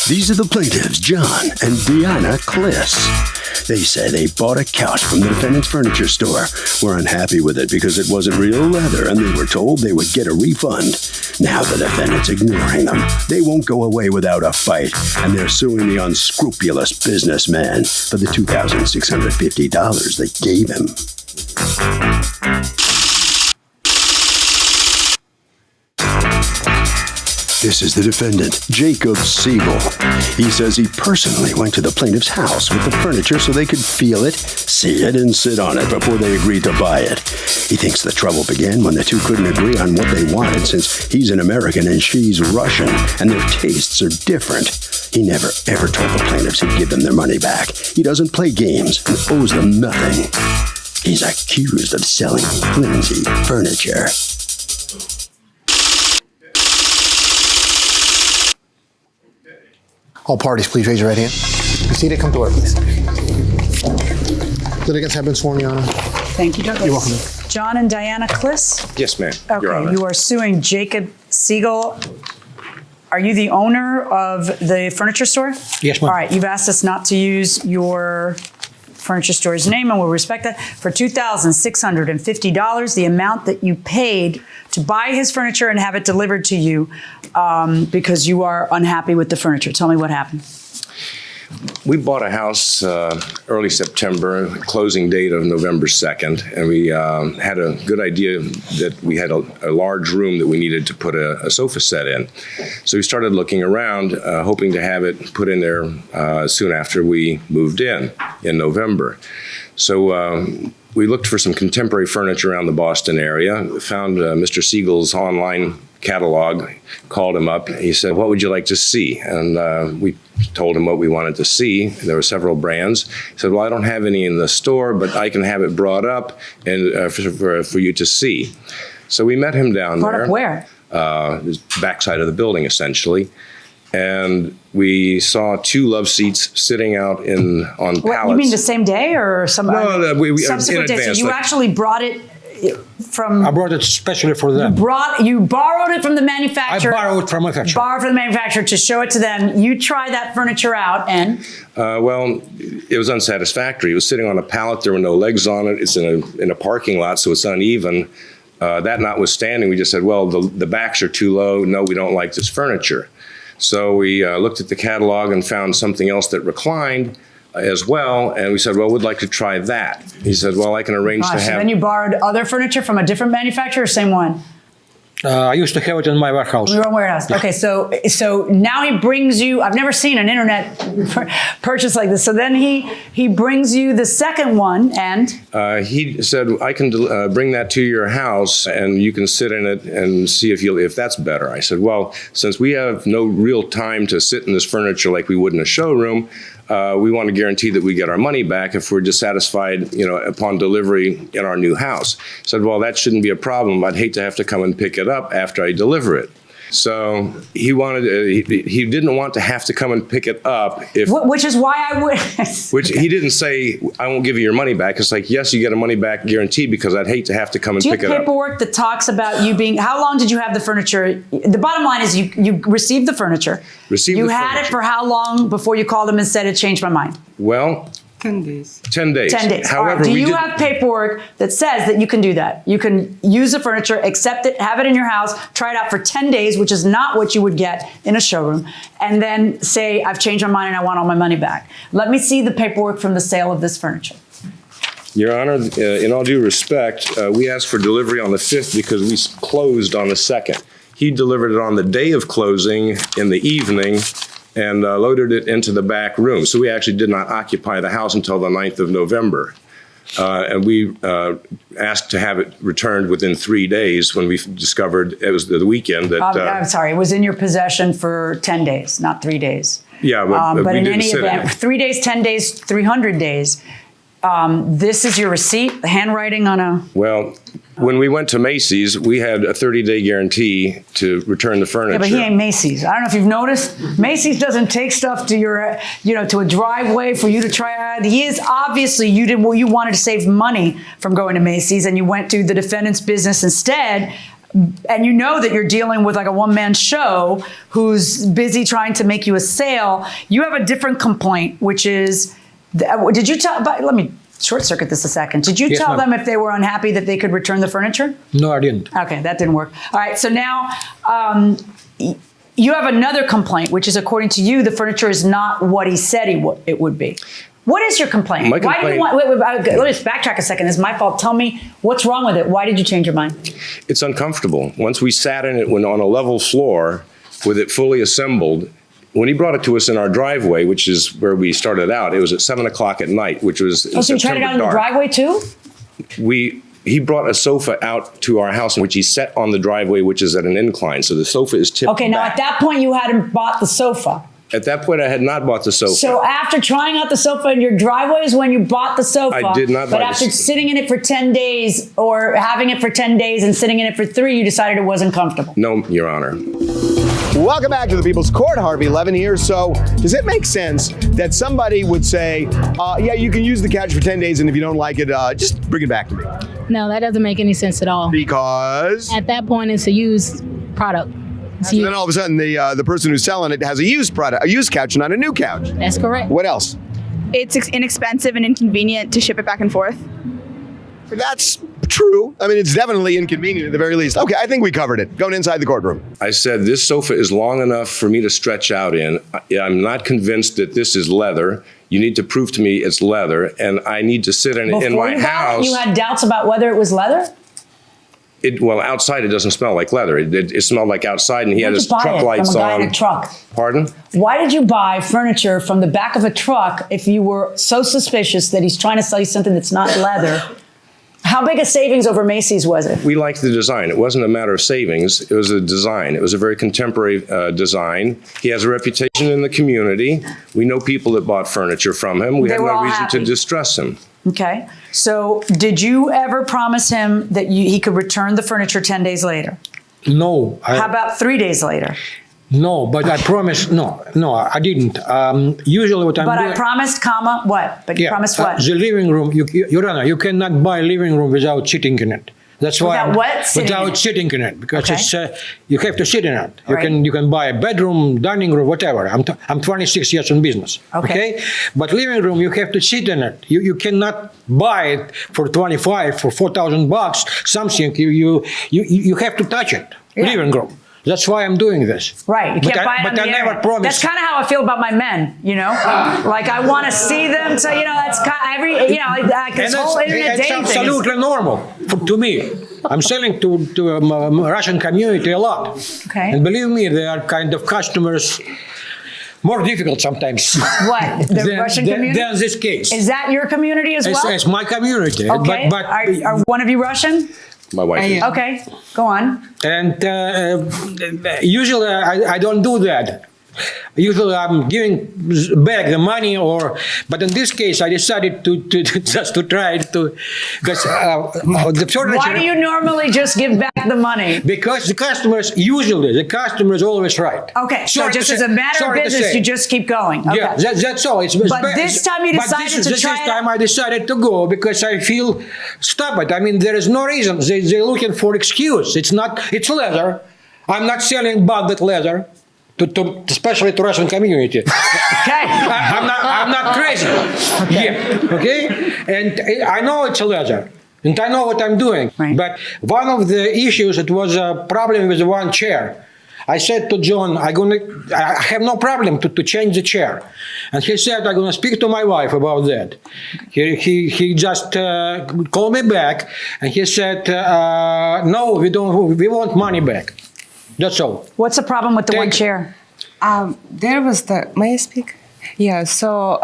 These are the plaintiffs, John and Deanna Kliss. They say they bought a couch from the defendant's furniture store, were unhappy with it because it wasn't real leather, and they were told they would get a refund. Now the defendant's ignoring them. They won't go away without a fight, and they're suing the unscrupulous businessman for the $2,650 they gave him. This is the defendant, Jacob Siegel. He says he personally went to the plaintiff's house with the furniture so they could feel it, see it, and sit on it before they agreed to buy it. He thinks the trouble began when the two couldn't agree on what they wanted, since he's an American and she's Russian, and their tastes are different. He never ever told the plaintiffs he'd give them their money back. He doesn't play games and owes them nothing. He's accused of selling flimsy furniture. All parties, please raise your right hand. Be seated. Come to order, please. Litigants have been sworn, Your Honor. Thank you, Douglas. You're welcome. John and Diana Kliss? Yes, ma'am. Your Honor. Okay, you are suing Jacob Siegel. Are you the owner of the furniture store? Yes, ma'am. All right, you've asked us not to use your furniture store's name, and we'll respect that. For $2,650, the amount that you paid to buy his furniture and have it delivered to you because you are unhappy with the furniture. Tell me what happened. We bought a house early September, closing date of November 2nd, and we had a good idea that we had a large room that we needed to put a sofa set in. So we started looking around, hoping to have it put in there soon after we moved in November. So we looked for some contemporary furniture around the Boston area, found Mr. Siegel's online catalog, called him up. He said, "What would you like to see?" And we told him what we wanted to see. There were several brands. He said, "Well, I don't have any in the store, but I can have it brought up and for you to see." So we met him down there. Brought up where? The backside of the building, essentially. And we saw two love seats sitting out on pallets. What, you mean the same day or some we subsequent day? So you actually brought it from... I brought it especially for them. You borrowed it from the manufacturer. I borrowed it from the manufacturer. Borrowed from the manufacturer to show it to them. You tried that furniture out and... Well, it was unsatisfactory. It was sitting on a pallet. There were no legs on it. It's in a parking lot, so it's uneven. That notwithstanding, we just said, well, the backs are too low. No, we don't like this furniture. So we looked at the catalog and found something else that reclined as well, and we said, well, we'd like to try that. He said, well, I can arrange to have... So then you borrowed other furniture from a different manufacturer or same one? I used to have it in my warehouse. Your own warehouse. Yeah. Okay, so now he brings you, I've never seen an internet purchase like this. So then he brings you the second one and? He said, I can bring that to your house and you can sit in it and see if that's better. I said, well, since we have no real time to sit in this furniture like we would in a showroom, we want to guarantee that we get our money back if we're dissatisfied, upon delivery in our new house. He said, well, that shouldn't be a problem. I'd hate to have to come and pick it up after I deliver it. So he didn't want to have to come and pick it up. Which is why I would. Which he didn't say, I won't give you your money back. It's like, yes, you get a money back guarantee because I'd hate to have to come and pick it up. Do you have paperwork that talks about you being, how long did you have the furniture? The bottom line is you received the furniture. You had it for how long before you called him and said it changed my mind? Well, 10 days. 10 days. 10 days. However, right. Do you have paperwork that says that you can do that? You can use the furniture, accept it, have it in your house, try it out for 10 days, which is not what you would get in a showroom, and then say, I've changed my mind and I want all my money back. Let me see the paperwork from the sale of this furniture. Your Honor, in all due respect, we asked for delivery on the 5th because we closed on the 2nd. He delivered it on the day of closing in the evening and loaded it into the back room. So we actually did not occupy the house until the 9th of November. And we asked to have it returned within 3 days when we discovered it was the weekend that... I'm sorry, it was in your possession for 10 days, not 3 days. Yeah, but we in didn't any sit event, in it. 3 days, 10 days, 300 days. This is your receipt, the handwriting on a... Well, when we went to Macy's, we had a 30-day guarantee to return the furniture. Yeah, but he ain't Macy's. I don't know if you've noticed. Macy's doesn't take stuff to your, to a driveway for you to try out. He is obviously, you wanted to save money from going to Macy's and you went to the defendant's business instead, and you know that you're dealing with like a one-man show who's busy trying to make you a sale, you have a different complaint, which is, did you tell, let me short circuit this a second. Did you tell them if they were unhappy that they could return the furniture? No, I didn't. Okay, that didn't work. All right, so now you have another complaint, which is according to you, the furniture is not what he said it would be. What is your complaint? My complaint, why do you want, let me just backtrack a second. It's my fault. Tell me what's wrong with it. Why did you change your mind? It's uncomfortable. Once we sat in it when on a level floor with it fully assembled, when he brought it to us in our driveway, which is where we started out, it was at 7 o'clock at night, which was so you tried it out in the driveway too? He brought a sofa out to our house, which he set on the driveway, which is at an incline. So the sofa is tipped Okay, now back. at that point you hadn't bought the sofa. At that point, I had not bought the sofa. So after trying out the sofa in your driveway is when you bought the sofa. I did not buy But after the sitting in it for 10 days or having it for 10 days and sitting in it for 3, you decided it wasn't comfortable. No, Your Honor. Welcome back to the People's Court. Harvey Levin here. So does it make sense that somebody would say, yeah, you can use the couch for 10 days, and if you don't like it, just bring it back to me? No, that doesn't make any sense at all. Because? At that point, it's a used product. So then all of a sudden, the person who's selling it has a used product, a used couch, not a new couch. That's correct. What else? It's inexpensive and inconvenient to ship it back and forth. That's true. I mean, it's definitely inconvenient at the very least. Okay, I think we covered it. Going inside the courtroom. I said, this sofa is long enough for me to stretch out in. I'm not convinced that this is leather. You need to prove to me it's leather, and I need to sit in it in my house. You had doubts about whether it was leather? Well, outside it doesn't smell like leather. It smelled like outside, and he had his truck lights from a guy on. in a truck? Pardon? Why did you buy furniture from the back of a truck if you were so suspicious that he's trying to sell you something that's not leather? How big a savings over Macy's was it? We liked the design. It wasn't a matter of savings. It was a design. It was a very contemporary design. He has a reputation in the community. We know people that bought furniture from him. We had no reason to distrust him. Okay. So did you ever promise him that he could return the furniture 10 days later? No. How about 3 days later? No, but I promised, no, I didn't. Usually what I'm doing... But I promised, comma, what? But you promised what? The living room, Your Honor, you cannot buy a living room without sitting in it. That's why without sitting in it, because it's you have to sit in it. You can buy a bedroom, dining room, whatever. I'm 26 years in business. Okay, but living room you have to sit in it. You cannot buy it for $25 for $4,000. Something you have to touch it. Living room. That's why I'm doing this. Right. You can't buy it on the internet. Never promised. That's kind of how I feel about my men, you know? Like, I want to see them. So, that's kind of like this whole internet dating thing. It's absolutely normal to me. I'm selling to a Russian community a lot. Okay. And believe me, they are kind of customers more difficult sometimes. What? The Russian community? Than this case. Is that your community as well? It's my community. Okay. But are one of you Russian? My wife is. Okay, go on. And usually I don't do that. Usually I'm giving back the money, but in this case I decided to just to try to, because the furniture. Why do you normally just give back the money? Because the customer is always right. Okay, so just as a matter of business, you just keep going. Okay. Yeah, that's all. But this time you decided to try it. This time I decided to go because I feel stupid. I mean, there is no reason. They're looking for excuse. It's leather. I'm not selling bonded leather. Especially to Russian community. Okay. I'm not crazy. Okay. Yeah. Okay. And I know it's a leather. And I know what I'm doing. Right. But one of the issues, it was a problem with one chair. I said to John, I have no problem to change the chair. And he said, I'm going to speak to my wife about that. He just called me back and he said, no, we want money back. That's all. What's the problem with the one chair? May I speak? Yeah, so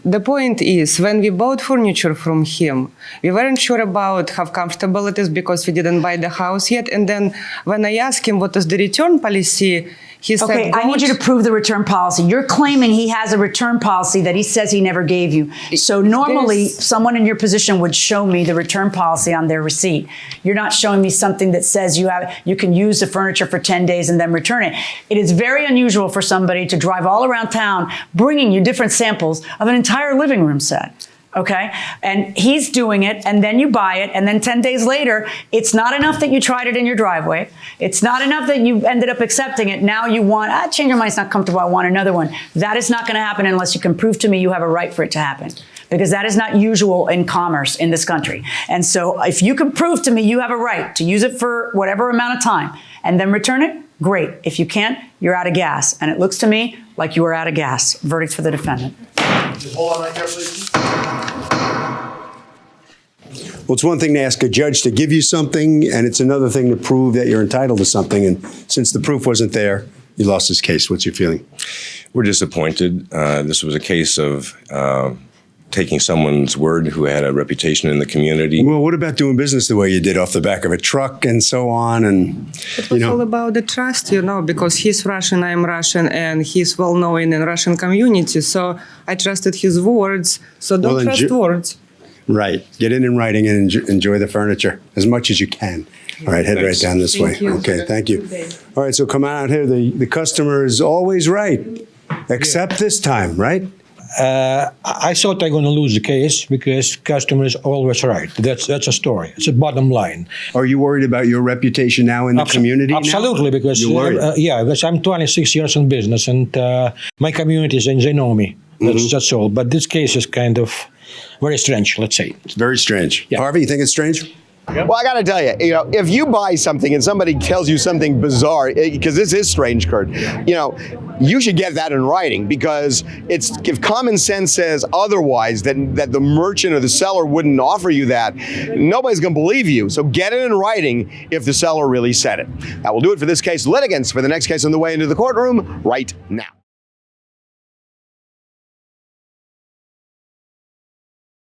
the point is, when we bought furniture from him, we weren't sure about how comfortable it is because we didn't buy the house yet. And then when I asked him what is the return policy, he said, okay, I need you to prove the return policy. You're claiming he has a return policy that he says he never gave you. So normally, someone in your position would show me the return policy on their receipt. You're not showing me something that says you can use the furniture for 10 days and then return it. It is very unusual for somebody to drive all around town bringing you different samples of an entire living room set. Okay. And he's doing it, and then you buy it, and then 10 days later, it's not enough that you tried it in your driveway. It's not enough that you ended up accepting it. Now you want, change your mind, it's not comfortable, I want another one. That is not going to happen unless you can prove to me you have a right for it to happen. Because that is not usual in commerce in this country. And so if you can prove to me you have a right to use it for whatever amount of time and then return it, great. If you can't, you're out of gas. And it looks to me like you are out of gas. Verdict for the defendant. Hold on right there, please. Well, it's one thing to ask a judge to give you something, and it's another thing to prove that you're entitled to something. And since the proof wasn't there, you lost this case. What's your feeling? We're disappointed. This was a case of taking someone's word who had a reputation in the community. Well, what about doing business the way you did off the back of a truck and so on? And it was all about the trust, because he's Russian, I'm Russian, and he's well known in Russian community. So I trusted his words. So don't trust words. Right. Get it in writing and enjoy the furniture as much as you can. All right, head right down this way. Okay, thank you. All right, so come on out here. The customer is always right, except this time, right? I thought I'm going to lose the case because customer is always right. That's a story. It's a bottom line. Are you worried about your reputation now in the community? Absolutely, because because I'm 26 years in business, and my community is, and they know me. That's all. But this case is kind of very strange, let's say. It's very strange. Yeah. Harvey, you think it's strange? Well, I got to tell you, if you buy something and somebody tells you something bizarre, because this is strange, Kurt, you should get that in writing, because if common sense says otherwise, that the merchant or the seller wouldn't offer you that, nobody's going to believe you. So get it in writing if the seller really said it. That will do it for this case. Litigants for the next case on the way into the courtroom right now.